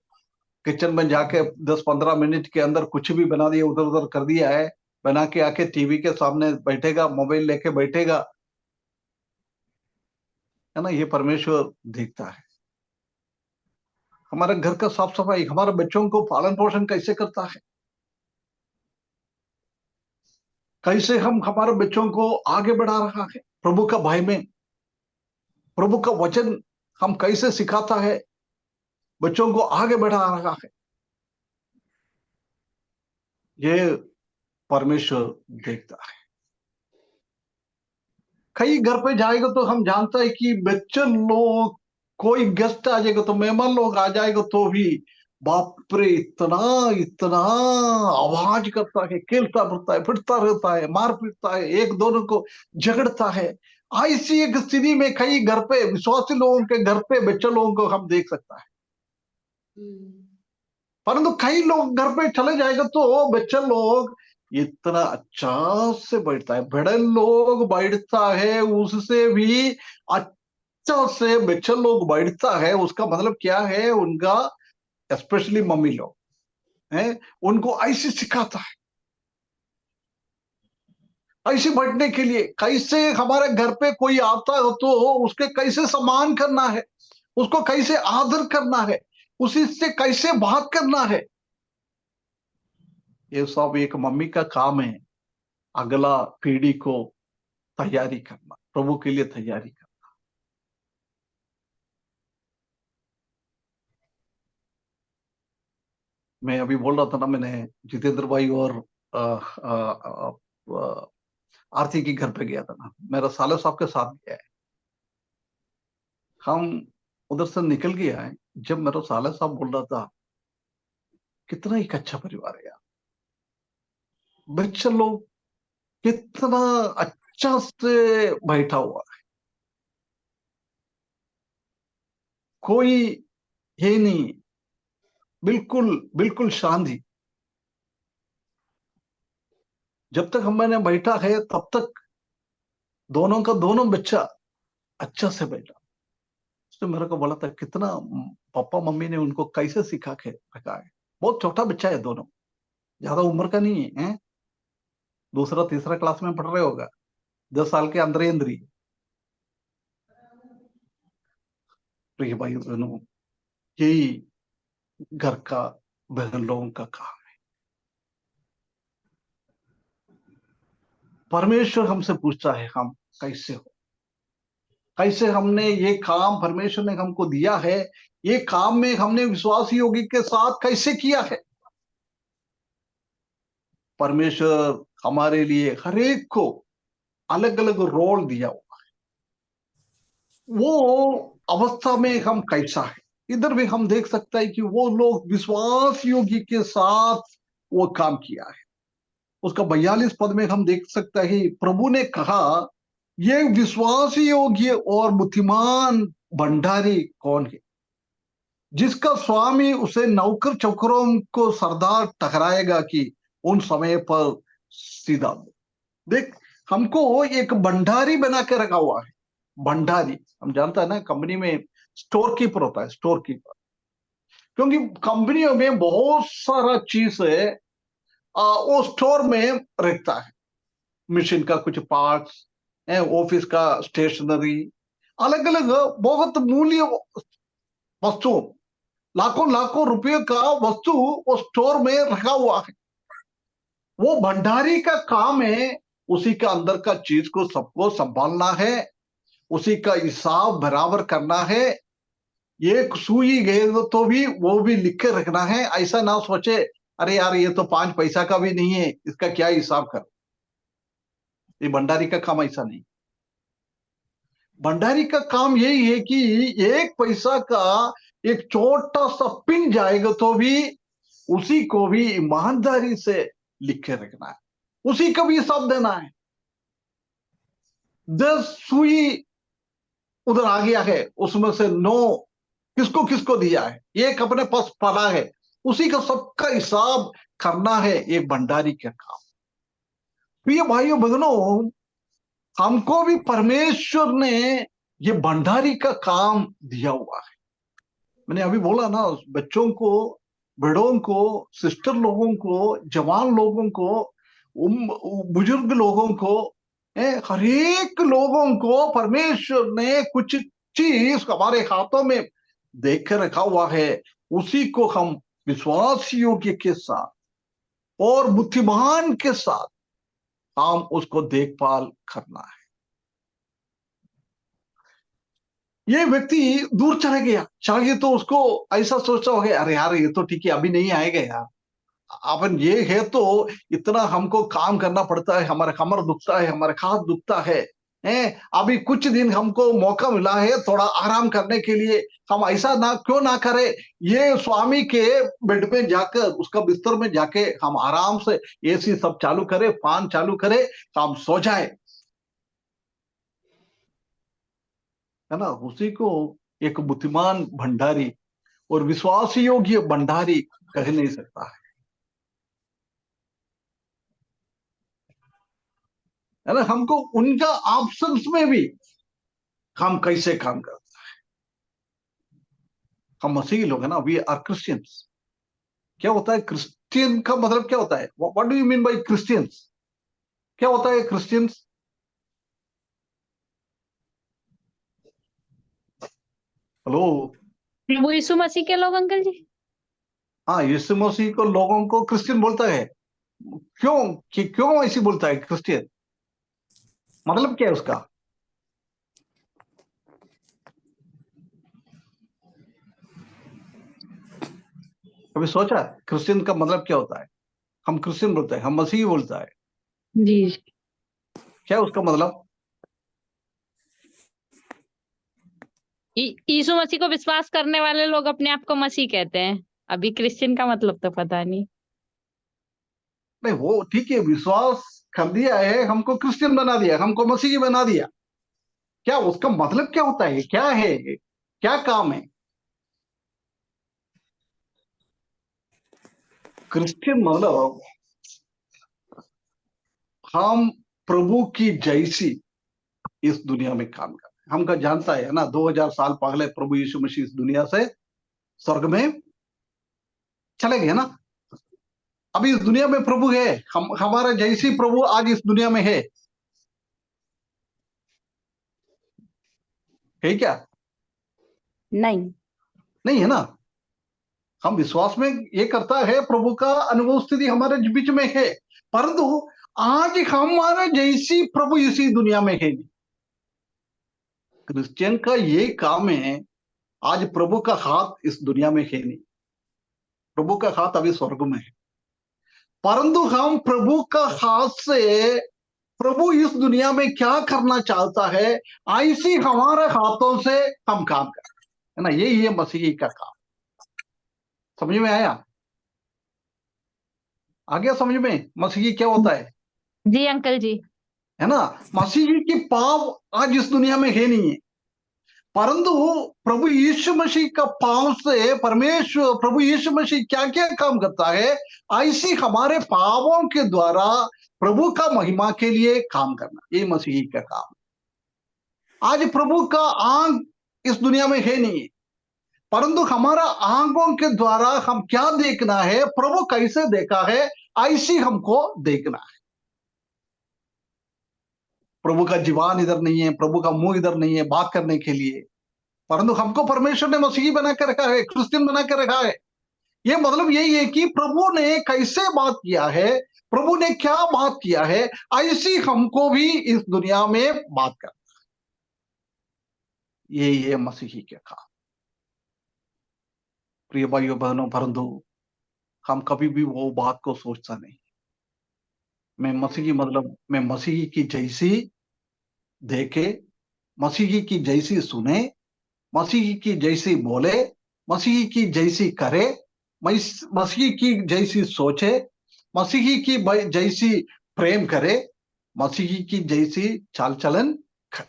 किचन में जाके 10-15 मिनट के अंदर कुछ भी बना दिया, उधर उधर कर दिया है, बना के आके टीवी के सामने बैठेगा, मोबाइल लेके बैठेगा, है ना। ये परमेश्वर देखता है। हमारे घर का साफ सफाई, हमारे बच्चों को पालन पोषण कैसे करता है, कैसे हम हमारे बच्चों को आगे बढ़ा रहा है प्रभु का भय में, प्रभु का वचन हम कैसे सिखाता है, बच्चों को आगे बढ़ा रहा है, ये परमेश्वर देखता है। कई घर पे जाएगा तो हम जानता है कि बच्चे लोग, कोई गेस्ट आ जाएगा तो, मेहमान लोग आ जाएगा तो भी बाप रे इतना इतना आवाज करता है, खेलता रहता है, फिरता रहता है, मार पीटता है, एक दोनों को झगड़ता है। ऐसी एक स्थिति में कई घर पे, विश्वासी लोगों के घर पे बच्चे लोगों को हम देख सकता है। परंतु कई लोग घर पे चले जाएगा तो बच्चे लोग इतना अच्छा से बैठता है, बड़े लोग बैठता है उससे भी अच्छा से बच्चे लोग बैठता है। उसका मतलब क्या है, उनका स्पेशली मम्मी लोग हैं, उनको ऐसे सिखाता है, ऐसे बैठने के लिए। कैसे हमारे घर पे कोई आता हो तो उसके कैसे सम्मान करना है, उसको कैसे आदर करना है, उसी से कैसे बात करना है, ये सब एक मम्मी का काम है। अगला पीढ़ी को तैयारी करना, प्रभु के लिए तैयारी करना। मैं अभी बोल रहा था ना, मैंने जितेंद्र भाई और आरती के घर पे गया था ना, मेरा साले साहब के साथ गया है। हम उधर से निकल के आए, जब मेरा साले साहब बोल रहा था कितना एक अच्छा परिवार है यार, बच्चे लोग कितना अच्छा से बैठा हुआ है, कोई ये नहीं, बिल्कुल बिल्कुल शांति। जब तक हम मैंने बैठा है तब तक दोनों का दोनों बच्चा अच्छा से बैठा। उसने मेरे को बोला था कितना पापा मम्मी ने उनको कैसे सिखा के रखा है। बहुत छोटा बच्चा है, दोनों ज्यादा उम्र का नहीं है, हैं? दूसरा तीसरा क्लास में पढ़ रहे होगा, 10 साल के अंदर ही अंदर ही। तो ये भाई बहनों, यही घर का बहन लोगों का काम है। परमेश्वर हमसे पूछता है हम कैसे हो, कैसे हमने ये काम परमेश्वर ने हमको दिया है, ये काम में हमने विश्वास योगी के साथ कैसे किया है। परमेश्वर हमारे लिए हर एक को अलग अलग रोल दिया हुआ है, वो अवस्था में हम कैसा है। इधर भी हम देख सकते हैं कि वो लोग विश्वास योगी के साथ वो काम किया है। उसका 42 पद में हम देख सकते हैं, प्रभु ने कहा ये विश्वास योग्य और बुद्धिमान भंडारी कौन है, जिसका स्वामी उसे नौकर चौकरों को सरदार ठहराएगा कि उन समय पर सीधा दो। देख, हमको एक भंडारी बना के रखा हुआ है। भंडारी हम जानता है ना, कंपनी में स्टोर कीपर होता है, स्टोर कीपर। क्योंकि कंपनियों में बहुत सारा चीज है, वो स्टोर में रखता है। मशीन का कुछ पार्ट्स, ऑफिस का स्टेशनरी, अलग अलग बहुत मूल्य वस्तु, लाखों लाखों रुपए का वस्तु वो स्टोर में रखा हुआ है। वो भंडारी का काम है, उसी का अंदर का चीज को सबको संभालना है, उसी का हिसाब बराबर करना है। एक सुई गए तो भी वो भी लिख के रखना है। ऐसा ना सोचे अरे यार ये तो 5 पैसा का भी नहीं है, इसका क्या हिसाब कर। ये भंडारी का काम ऐसा नहीं। भंडारी का काम यही है कि 1 पैसा का एक छोटा सा पिन जाएगा तो भी उसी को भी ईमानदारी से लिख के रखना है, उसी का भी हिसाब देना है। 10 सुई उधर आ गया है, उसमें से 9 किसको किसको दिया है, एक अपने पास पड़ा है, उसी का सबका हिसाब करना है एक भंडारी का काम। प्रिय भाइयों बहनों, हमको भी परमेश्वर ने ये भंडारी का काम दिया हुआ है। मैंने अभी बोला ना, बच्चों को, बड़ों को, सिस्टर लोगों को, जवान लोगों को, बुजुर्ग लोगों को, हर एक लोगों को परमेश्वर ने कुछ चीज हमारे हाथों में देख कर रखा हुआ है। उसी को हम विश्वास योग्य के साथ और बुद्धिमान के साथ हम उसको देखभाल करना है। ये व्यक्ति दूर चला गया, चाहिए तो उसको ऐसा सोचा होगा, अरे यार ये तो ठीक है, अभी नहीं आएगा यार, अपन ये है तो इतना हमको काम करना पड़ता है, हमारा कमर दुखता है, हमारा हाथ दुखता है, अभी कुछ दिन हमको मौका मिला है थोड़ा आराम करने के लिए, हम ऐसा ना क्यों ना करें, ये स्वामी के बेड में जाकर, उसका बिस्तर में जाके हम आराम से एसी सब चालू करें, फैन चालू करें, हम सो जाए, है ना। उसी को एक बुद्धिमान भंडारी और विश्वास योग्य भंडारी कह नहीं सकता है ना। हमको उनका ऑप्शंस में भी हम कैसे काम करते हैं। हम मसीही लोग है ना, वी आर क्रिश्चियंस। क्या होता है क्रिश्चियन का मतलब, क्या होता है, what do you mean by Christians? क्या होता है क्रिश्चियंस? हेलो। प्रभु यीशु मसीह के लोग अंकल जी। हाँ, यीशु मसीह को लोगों को क्रिश्चियन बोलता है। क्यों ऐसी बोलता है क्रिश्चियन? मतलब क्या है उसका? कभी सोचा क्रिश्चियन का मतलब क्या होता है? हम क्रिश्चियन बोलते हैं, हम मसीही बोलता है, जी। क्या है उसका मतलब? यीशु मसीह को विश्वास करने वाले लोग अपने आप को मसीह कहते हैं। अभी क्रिश्चियन का मतलब तो पता नहीं। नहीं, वो ठीक है, विश्वास कर दिया है, हमको क्रिश्चियन बना दिया, हमको मसीही बना दिया, क्या उसका मतलब क्या होता है, क्या है, क्या काम है? क्रिश्चियन मतलब हम प्रभु की जैसी इस दुनिया में काम कर, हमका जानता है ना, 2000 साल पहले प्रभु यीशु मसीह इस दुनिया से स्वर्ग में चले गए ना। अभी इस दुनिया में प्रभु है, हम हमारा जैसी प्रभु आज इस दुनिया में है क्या? नहीं। नहीं है ना। हम विश्वास में ये करता है, प्रभु का अनुभव स्थिति हमारे बीच में है, परंतु आज हमारे जैसी प्रभु इसी दुनिया में है नहीं। क्रिश्चियन का ये काम है, आज प्रभु का हाथ इस दुनिया में है नहीं, प्रभु का हाथ अभी स्वर्ग में है, परंतु हम प्रभु का हाथ से प्रभु इस दुनिया में क्या करना चाहता है, ऐसी हमारे हाथों से हम काम करते हैं, है ना। यही है मसीही का काम। समझ में आया? आ गया समझ में मसीही क्या होता है? जी अंकल जी। है ना। मसीही की पाव आज इस दुनिया में है नहीं है, परंतु प्रभु यीशु मसीह का पाव से परमेश्वर प्रभु यीशु मसीह क्या क्या काम करता है, ऐसी हमारे पावों के द्वारा प्रभु का महिमा के लिए काम करना, ये मसीही का काम। आज प्रभु का आंख इस दुनिया में है नहीं है, परंतु हमारा आंखों के द्वारा हम क्या देखना है, प्रभु कैसे देखा है, ऐसी हमको देखना है। प्रभु का जीवान इधर नहीं है, प्रभु का मुंह इधर नहीं है बात करने के लिए, परंतु हमको परमेश्वर ने मसीही बना कर रखा है, क्रिश्चियन बना कर रखा है। ये मतलब यही है कि प्रभु ने कैसे बात किया है, प्रभु ने क्या बात किया है, ऐसी हमको भी इस दुनिया में बात करना, यही है मसीही के काम। प्रिय भाइयों बहनों, परंतु हम कभी भी वो बात को सोचता नहीं। मैं मसीही मतलब मैं मसीही की जैसी देखे, मसीही की जैसी सुने, मसीही की जैसी बोले, मसीही की जैसी करे, मसीही की जैसी सोचे, मसीही की जैसी प्रेम करे, मसीही की जैसी चाल चलन करे।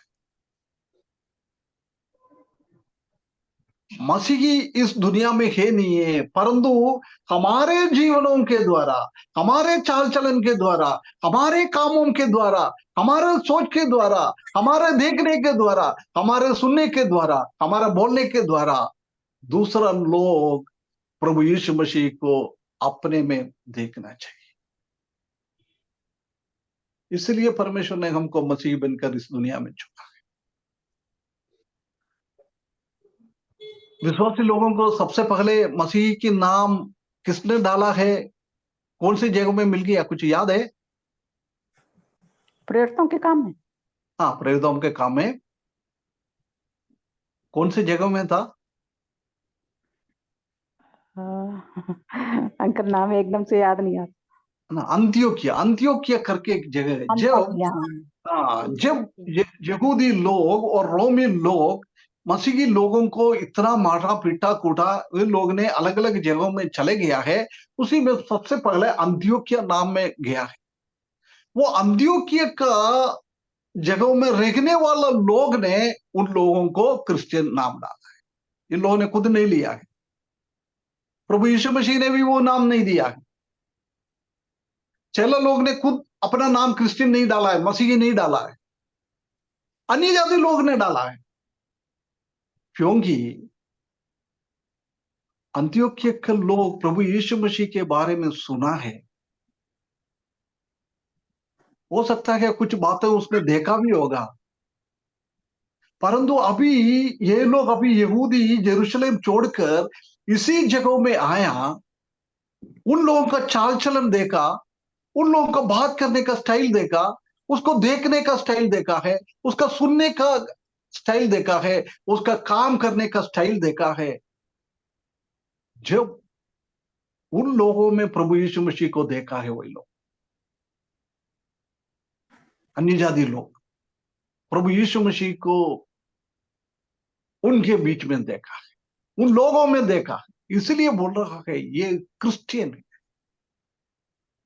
मसीही इस दुनिया में है नहीं है, परंतु हमारे जीवनों के द्वारा, हमारे चाल चलन के द्वारा, हमारे कामों के द्वारा, हमारे सोच के द्वारा, हमारे देखने के द्वारा, हमारे सुनने के द्वारा, हमारे बोलने के द्वारा दूसरा लोग प्रभु यीशु मसीह को अपने में देखना चाहिए। इसलिए परमेश्वर ने हमको मसीह बनकर इस दुनिया में चुना। विश्वासी लोगों को सबसे पहले मसीह की नाम किसने डाला है, कौन सी जगह में मिल गया, कुछ याद है? प्रेरितों के काम में। हाँ, प्रेरितों के काम में। कौन सी जगह में था? अंकल नाम एकदम से याद नहीं आता। ना, अंत्योकिया, अंत्योकिया करके एक जगह है। जब यहूदी लोग और रोमी लोग मसीही लोगों को इतना मारा पीटा कूटा, वे लोग ने अलग अलग जगहों में चले गया है, उसी में सबसे पहले अंत्योकिया नाम में गया है। वो अंत्योकिया का जगहों में रहने वाला लोग ने उन लोगों को क्रिश्चियन नाम डाला है। इन लोगों ने खुद नहीं लिया है, प्रभु यीशु मसीह ने भी वो नाम नहीं दिया है। चेला लोग ने खुद अपना नाम क्रिश्चियन नहीं डाला है, मसीही नहीं डाला है, अन्य जाति लोग ने डाला है, क्योंकि अंत्योकिया के लोग प्रभु यीशु मसीह के बारे में सुना है। हो सकता है कुछ बातें उसने देखा भी होगा, परंतु अभी ये लोग, अभी यहूदी यरूशलेम छोड़कर इसी जगहों में आया, उन लोगों का चाल चलन देखा, उन लोगों का बात करने का स्टाइल देखा, उसको देखने का स्टाइल देखा है, उसका सुनने का स्टाइल देखा है, उसका काम करने का स्टाइल देखा है। जब उन लोगों में प्रभु यीशु मसीह को देखा है, वही लोग, अन्य जाति लोग, प्रभु यीशु मसीह को उनके बीच में देखा है, उन लोगों में देखा है, इसलिए बोल रहा है ये क्रिश्चियन है,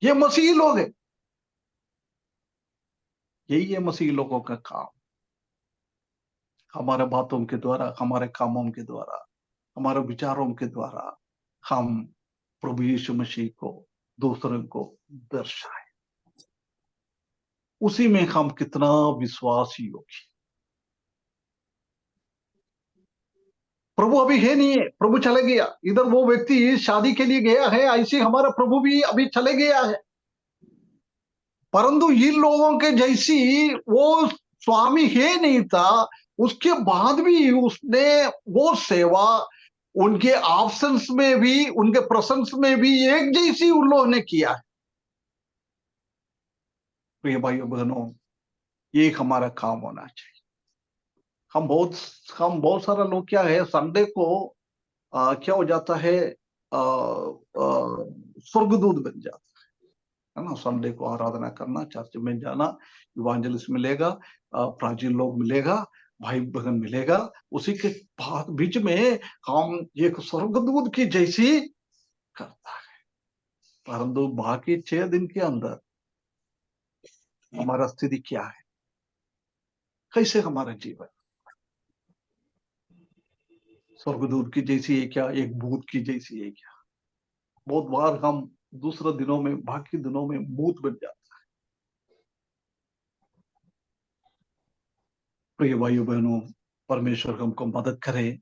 ये मसीही लोग है। यही है मसीही लोगों का काम। हमारे बातों के द्वारा, हमारे कामों के द्वारा, हमारे विचारों के द्वारा हम प्रभु यीशु मसीह को दूसरों को दर्शाए, उसी में हम कितना विश्वासी होगी। प्रभु अभी है नहीं है, प्रभु चले गया। इधर वो व्यक्ति शादी के लिए गया है, ऐसे हमारा प्रभु भी अभी चले गया है, परंतु इन लोगों के जैसी वो स्वामी है नहीं था। उसके बाद भी उसने वो सेवा उनके ऑप्शंस में भी, उनके प्रशंस में भी एक जैसी उन लोगों ने किया है। प्रिय भाइयों बहनों, ये हमारा काम होना चाहिए। हम बहुत सारा लोग क्या है, संडे को क्या हो जाता है, स्वर्गदूत बन जाता है ना। संडे को आराधना करना, चर्च में जाना, इवांजलिस्ट मिलेगा, प्राचीन लोग मिलेगा, भाई बहन मिलेगा, उसी के बाद बीच में हम एक स्वर्गदूत की जैसी करता है। परंतु बाकी 6 दिन के अंदर हमारा स्थिति क्या है, कैसे हमारा जीवन स्वर्गदूत की जैसी है क्या, एक भूत की जैसी है क्या? बहुत बार हम दूसरे दिनों में, बाकी दिनों में भूत बन जाता है। प्रिय भाइयों बहनों, परमेश्वर हमको मदद करे,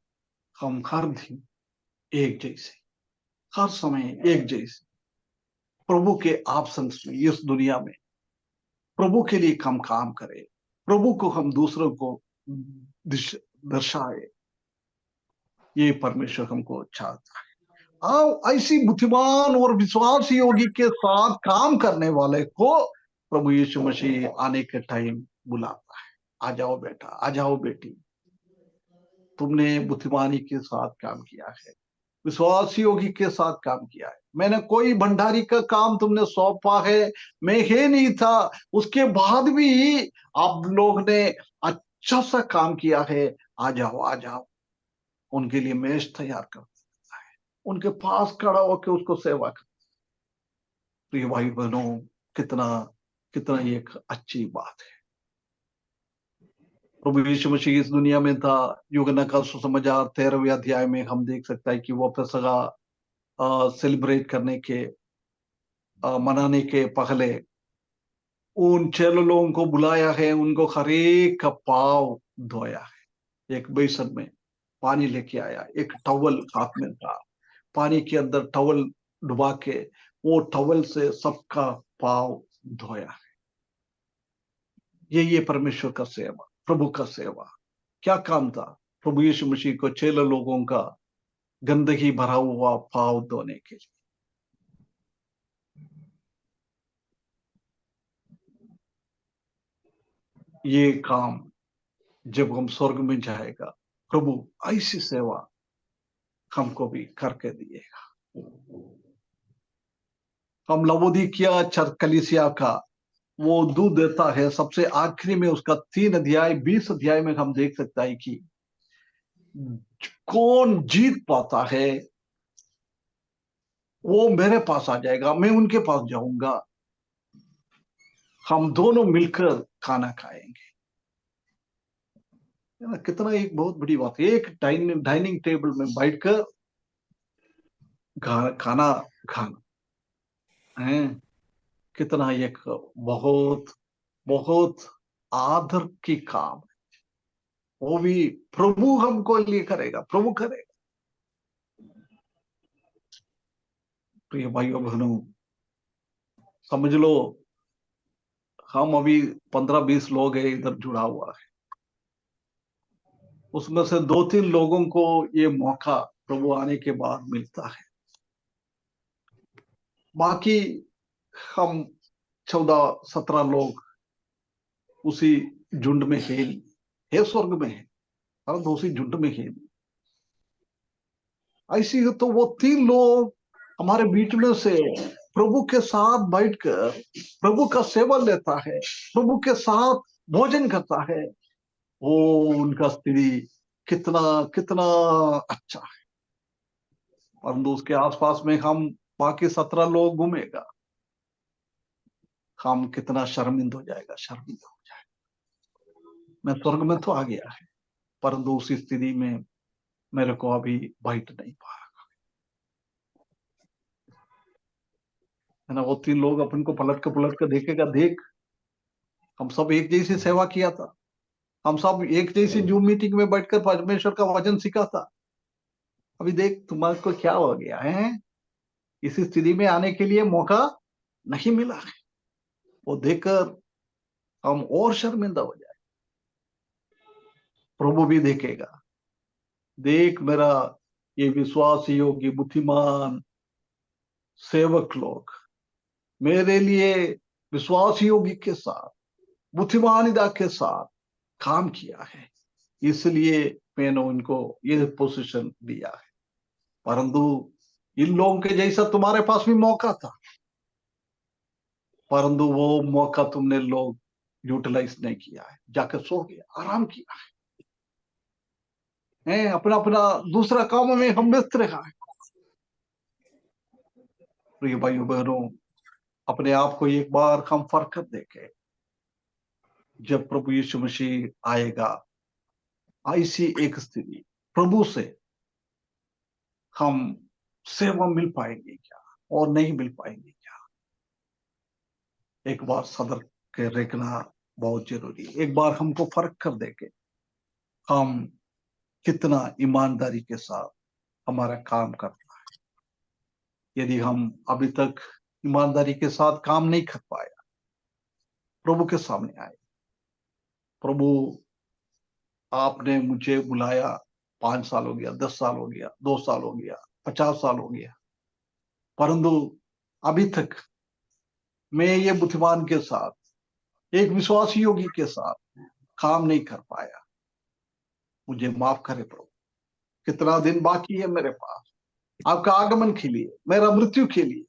हम हर दिन एक जैसे, हर समय एक जैसे प्रभु के ऑप्शंस में इस दुनिया में प्रभु के लिए हम काम करें, प्रभु को हम दूसरों को दर्शाए। ये परमेश्वर हमको चाहता है। ऐसी बुद्धिमान और विश्वासी योगी के साथ काम करने वाले को प्रभु यीशु मसीह आने के टाइम बुलाता है। आ जाओ बेटा, आ जाओ बेटी, तुमने बुद्धिमानी के साथ काम किया है, विश्वासी योगी के साथ काम किया है। मैंने कोई भंडारी का काम तुमने सौंपा है, मैं ही नहीं था, उसके बाद भी आप लोग ने अच्छा सा काम किया है। आ जाओ, आ जाओ। उनके लिए मेज तैयार कर देता है, उनके पास खड़ा होकर उसको सेवा कर। प्रिय भाई बहनों, कितना कितना एक अच्छी बात है। प्रभु यीशु मसीह इस दुनिया में था। यूहन्ना का सुसमाचार 13वें अध्याय में हम देख सकता है कि वो पेसगा सेलिब्रेट करने के मनाने के पहले उन 6 लोगों को बुलाया है, उनको हर एक का पाव धोया है। एक बेसन में पानी लेके आया, एक टॉवल हाथ में था, पानी के अंदर टॉवल डुबा के वो टॉवल से सबका पाव धोया है। ये परमेश्वर का सेवा, प्रभु का सेवा। क्या काम था प्रभु यीशु मसीह को 6 लोगों का गंदगी भरा हुआ पाव धोने के लिए? ये काम जब हम स्वर्ग में जाएगा, प्रभु ऐसी सेवा हमको भी करके दिएगा। हम लवोदिकिया चर्च कलीसिया का वो दूध देता है, सबसे आखिरी में उसका 3 अध्याय 20 अध्याय में हम देख सकता है कि कौन जीत पाता है वो मेरे पास आ जाएगा, मैं उनके पास जाऊंगा, हम दोनों मिलकर खाना खाएंगे। कितना एक बहुत बड़ी बात है, एक डाइनिंग टेबल में बैठकर खाना खाना है। कितना एक बहुत बहुत आदर की काम है, वो भी प्रभु हमको लिए करेगा, प्रभु करेगा। प्रिय भाइयों बहनों, समझ लो हम अभी 15-20 लोग हैं इधर जुड़ा हुआ है, उसमें से 2-3 लोगों को ये मौका प्रभु आने के बाद मिलता है। बाकी हम 14-17 लोग उसी झुंड में है स्वर्ग में है, परंतु उसी झुंड में है। ऐसी तो वो 3 लोग हमारे बीच में से प्रभु के साथ बैठकर प्रभु का सेवा लेता है, प्रभु के साथ भोजन करता है। वो उनका स्थिति कितना कितना अच्छा है। परंतु उसके आसपास में हम बाकी 17 लोग घूमेगा, हम कितना शर्मिंद हो जाएगा। मैं स्वर्ग में तो आ गया है, परंतु उसी स्थिति में मेरे को अभी बैठ नहीं पा रहा है ना। वो 3 लोग अपन को पलट कर देखेगा, देख हम सब एक जैसी सेवा किया था, हम सब एक जैसी जूम मीटिंग में बैठकर परमेश्वर का वचन सीखा था, अभी देख तुम्हारे को क्या हो गया है। इस स्थिति में आने के लिए मौका नहीं मिला है। वो देखकर हम और शर्मिंदा हो जाए। प्रभु भी देखेगा, देख मेरा ये विश्वासी योगी बुद्धिमान सेवक लोग मेरे लिए विश्वास योगी के साथ बुद्धिमानिता के साथ काम किया है, इसलिए मैंने उनको ये पोजीशन दिया है। परंतु इन लोगों के जैसा तुम्हारे पास भी मौका था, परंतु वो मौका तुमने लोग यूटिलाइज नहीं किया है, जाकर सो गया, आराम किया है, अपना अपना दूसरा काम में हम व्यस्त रहा है। प्रिय भाइयों बहनों, अपने आप को एक बार हम फर्क कर देखें। जब प्रभु यीशु मसीह आएगा, ऐसी एक स्थिति प्रभु से हम सेवा मिल पाएंगे क्या और नहीं मिल पाएंगे क्या? एक बार सदर के देखना बहुत जरूरी है। एक बार हमको फर्क कर देके हम कितना ईमानदारी के साथ हमारा काम करता है। यदि हम अभी तक ईमानदारी के साथ काम नहीं कर पाया, प्रभु के सामने आए, प्रभु आपने मुझे बुलाया, 5 साल हो गया, 10 साल हो गया, 2 साल हो गया, 50 साल हो गया, परंतु अभी तक मैं ये बुद्धिमान के साथ एक विश्वासी योगी के साथ काम नहीं कर पाया। मुझे माफ करे प्रभु। कितना दिन बाकी है मेरे पास आपका आगमन के लिए, मेरा मृत्यु के लिए।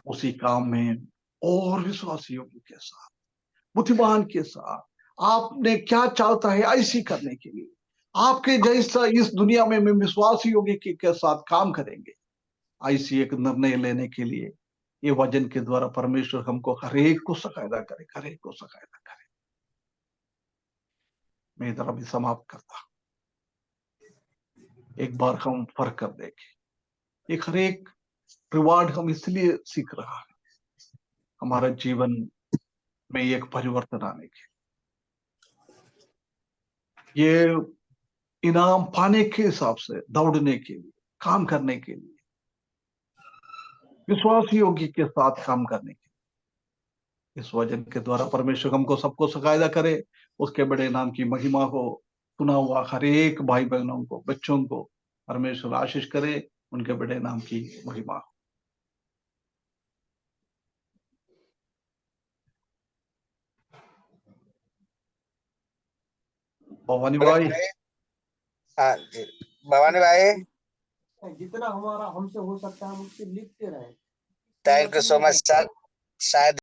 उसी काम में और विश्वासी योगी के साथ, बुद्धिमान के साथ आपने क्या चाहता है ऐसी करने के लिए, आपके जैसा इस दुनिया में मैं विश्वासी योगी के साथ काम करेंगे, ऐसी एक निर्णय लेने के लिए ये वचन के द्वारा परमेश्वर हमको हर एक को सहायता करे, हर एक को सहायता करे। मैं इधर अभी समाप्त करता। एक बार हम फर्क कर देखें, एक हर एक रिवार्ड हम इसलिए सीख रहा है हमारा जीवन में एक परिवर्तन आने के, ये इनाम पाने के हिसाब से दौड़ने के लिए, काम करने के लिए, विश्वास योग्य के साथ काम करने के लिए। इस वचन के द्वारा परमेश्वर हमको सबको सकायदा करे, उसके बड़े नाम की महिमा को सुना हुआ हर एक भाई बहनों को, बच्चों को परमेश्वर आशीष करे, उनके बड़े नाम की महिमा हो। भवानी भाई, हाँ जी भवानी भाई, जितना हमारा हमसे हो सकता है हम उससे लिखते रहे। Thank you so much sir. शायद